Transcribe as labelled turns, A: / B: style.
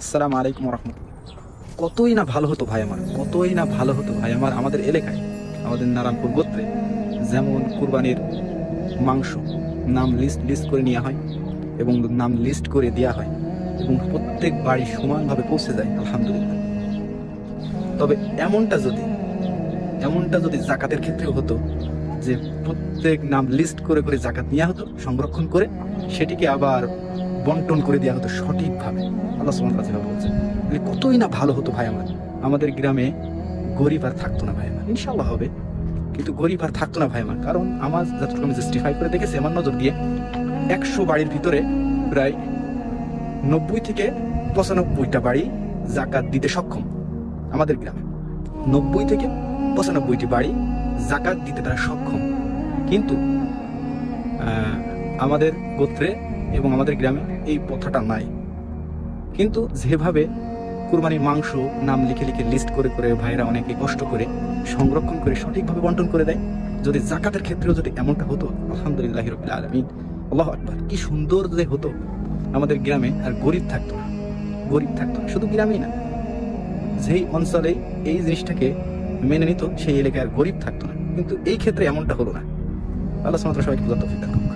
A: আসসালামু আলাইকুম রহমতুল্লাহ। কতই না ভালো হতো ভাই আমার, কতই না ভালো হতো ভাই আমার আমাদের এলাকায়, আমাদের নারায়ণপুর গোত্রে যেমন কুরবানির মাংস নাম লিস্ট লিস্ট করে নেওয়া হয় এবং নাম লিস্ট করে দেওয়া হয় এবং প্রত্যেক বাড়ি সমানভাবে পৌঁছে যায়, আলহামদুলিল্লাহ। তবে এমনটা যদি জাকাতের ক্ষেত্রেও হতো, যে প্রত্যেক নাম লিস্ট করে করে জাকাত নেওয়া হতো, সংরক্ষণ করে সেটিকে আবার বন্টন করে দেওয়া হতো সঠিকভাবে, আল্লাহ সুবহানাহু ওয়া তাআলা বলছেন, মানে কতই না ভালো হতো ভাই আমার। আমাদের গ্রামে গরিব আর থাকতো না ভাই আমার, ইনশাল্লাহ হবে, কিন্তু গরিব আর থাকতো না ভাই আমার। কারণ আমার যতটুকু আমি জাস্টিফাই করে দেখেছি আমার নজর দিয়ে, 100 বাড়ির ভিতরে প্রায় 90 থেকে 95টা বাড়ি জাকাত দিতে সক্ষম। আমাদের গ্রামে 90 থেকে 95টি বাড়ি জাকাত দিতে তারা সক্ষম, কিন্তু আমাদের গোত্রে এবং আমাদের গ্রামে এই প্রথাটা নাই। কিন্তু যেভাবে কুরবানির মাংস নাম লিখে লিখে লিস্ট করে করে ভাইরা অনেকে কষ্ট করে সংরক্ষণ করে সঠিকভাবে বন্টন করে দেয়, যদি জাকাতের ক্ষেত্রেও যদি এমনটা হতো, আলহামদুলিল্লাহ রাব্বিল আলামিন, আল্লাহু আকবার, কি সুন্দর যে হতো আমাদের গ্রামে। আর গরিব থাকতো না, গরিব থাকতো না, শুধু গ্রামেই না, যেই অঞ্চলে এই জিনিসটাকে মেনে নিত সেই এলাকায় আর গরিব থাকতো না। কিন্তু এই ক্ষেত্রে এমনটা হলো না। আল্লাহ সুবহানাহু ওয়া তাআলা সবাইকে বুঝার তৌফিক দান করুন।